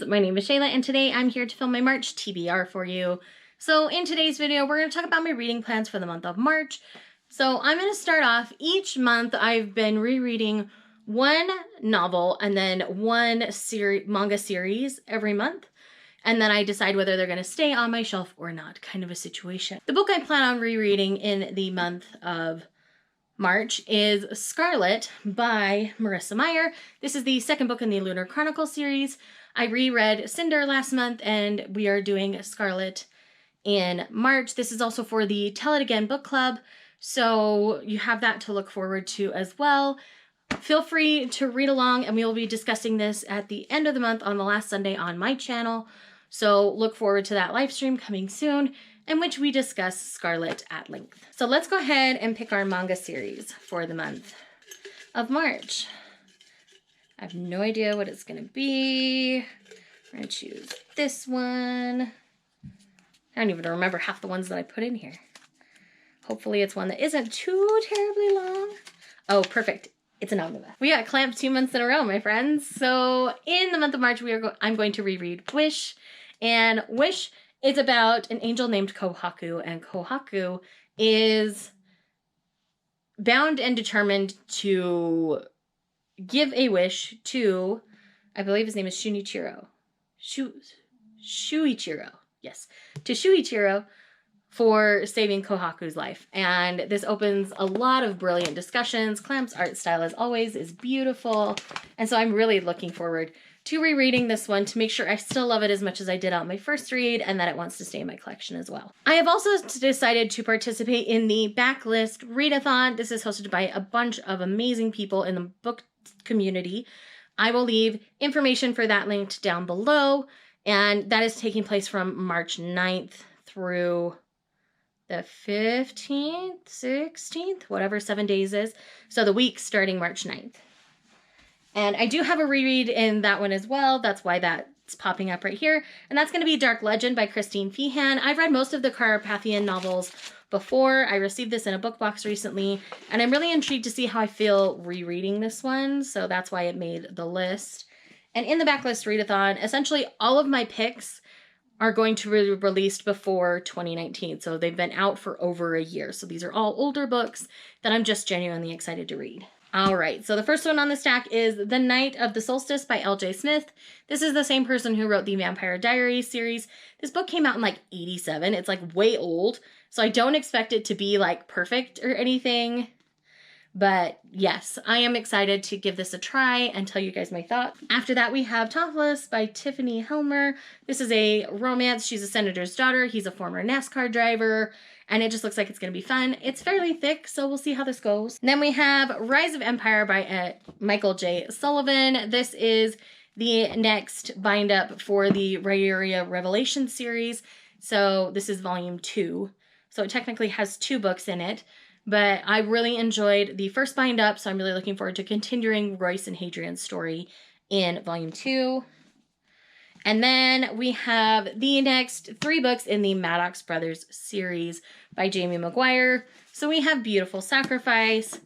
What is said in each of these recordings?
my name is Shayla and today I'm here to film my March TBR for you. So in today's video, we're going to talk about my reading plans for the month of March. So I'm going to start off, each month I've been rereading one novel and then one manga series every month. And then I decide whether they're going to stay on my shelf or not, kind of a situation. The book I plan on rereading in the month of March is Scarlet by Marissa Meyer. This is the second book in the Lunar Chronicle series. I reread Cinder last month and we are doing Scarlet in March. This is also for the Tell It Again book club, so you have that to look forward to as well. Feel free to read along and we will be discussing this at the end of the month on the last Sunday on my channel. So look forward to that live stream coming soon in which we discuss Scarlet at length. So let's go ahead and pick our manga series for the month of March. I have no idea what it's gonna be. We're gonna choose this one. I don't even remember half the ones that I put in here. Hopefully it's one that isn't too terribly long. Oh, perfect. It's an omnibus. We got clamped 2 months in a row, my friends. So in the month of March, I'm going to reread Wish. And Wish is about an angel named Kohaku. And Kohaku is bound and determined to give a wish to, I believe his name is Shunichiro. Shuichiro. Yes. To Shuichiro for saving Kohaku's life. And this opens a lot of brilliant discussions. Clamp's art style, as always, is beautiful. And so I'm really looking forward to rereading this one to make sure I still love it as much as I did on my first read and that it wants to stay in my collection as well. I have also decided to participate in the Backlist Readathon. This is hosted by a bunch of amazing people in the book community. I will leave information for that linked down below, and that is taking place from March 9th through the 15th, 16th, whatever 7 days is. So the week starting March 9th. And I do have a reread in that one as well. That's why that's popping up right here. And that's going to be Dark Legend by Christine Feehan. I've read most of the Carpathian novels before. I received this in a book box recently, and I'm really intrigued to see how I feel rereading this one. So that's why it made the list. And in the Backlist Readathon, essentially all of my picks are going to be released before 2019. So they've been out for over a year. So these are all older books that I'm just genuinely excited to read. All right, so the first one on the stack is The Night of the Solstice by L.J. Smith. This is the same person who wrote the Vampire Diaries series. This book came out in like 87. It's like way old. So I don't expect it to be like perfect or anything. But yes, I am excited to give this a try and tell you guys my thoughts. After that, we have Topless by Tiffany Helmer. This is a romance. She's a senator's daughter. He's a former NASCAR driver. And it just looks like it's going to be fun. It's fairly thick, so we'll see how this goes. And then we have Rise of Empire by Michael J. Sullivan. This is the next bind up for the Rhaeria Revelation series. So this is volume 2. So it technically has 2 books in it. But I really enjoyed the first bind up, so I'm really looking forward to continuing Royce and Hadrian's story in volume 2. And then we have the next 3 books in the Maddox Brothers series by Jamie Maguire. So we have Beautiful Sacrifice,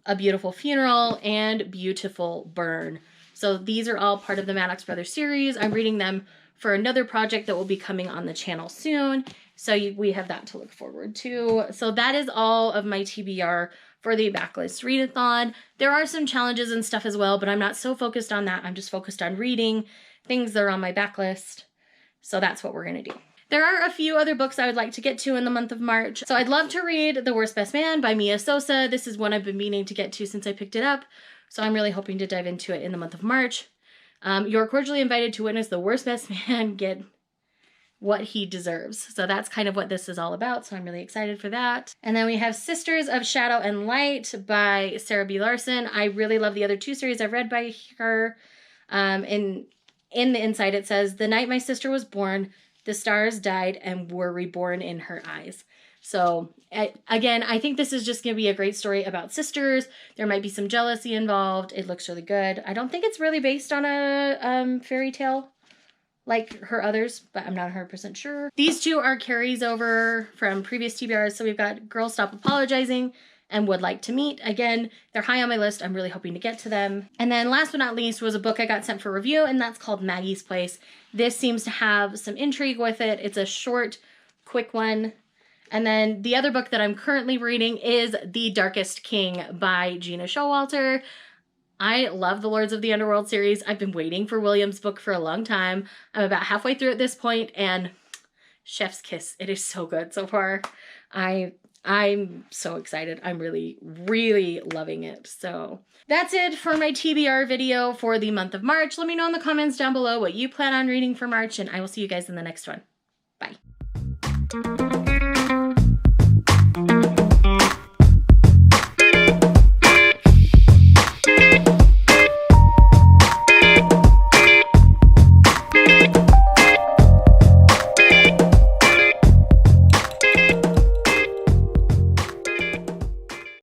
A Beautiful Funeral, and Beautiful Burn. So these are all part of the Maddox Brothers series. I'm reading them for another project that will be coming on the channel soon. So we have that to look forward to. So that is all of my TBR for the Backlist Readathon. There are some challenges and stuff as well, but I'm not so focused on that. I'm just focused on reading things that are on my backlist. So that's what we're going to do. There are a few other books I would like to get to in the month of March. So I'd love to read The Worst Best Man by Mia Sosa. This is one I've been meaning to get to since I picked it up. So I'm really hoping to dive into it in the month of March. You're cordially invited to witness the worst best man get what he deserves. So that's kind of what this is all about. So I'm really excited for that. And then we have Sisters of Shadow and Light by Sarah B. Larson. I really love the other 2 series I've read by her. In the inside, it says, "The night my sister was born, the stars died and were reborn in her eyes." So again, I think this is just going to be a great story about sisters. There might be some jealousy involved. It looks really good. I don't think it's really based on a fairy tale like her others, but I'm not 100% sure. These 2 are carries over from previous TBRs. So we've got Girl Stop Apologizing and would like to meet. Again, they're high on my list. I'm really hoping to get to them. And then last but not least was a book I got sent for review, and that's called Maggie's Place. This seems to have some intrigue with it. It's a short, quick one. And then the other book that I'm currently reading is The Darkest King by Gina Showalter. I love the Lords of the Underworld series. I've been waiting for William's book for a long time. I'm about halfway through at this point, and chef's kiss. It is so good so far. I'm so excited. I'm really, really loving it. So that's it for my TBR video for the month of March. Let me know in the comments down below what you plan on reading for March, and I will see you guys in the next one. Bye.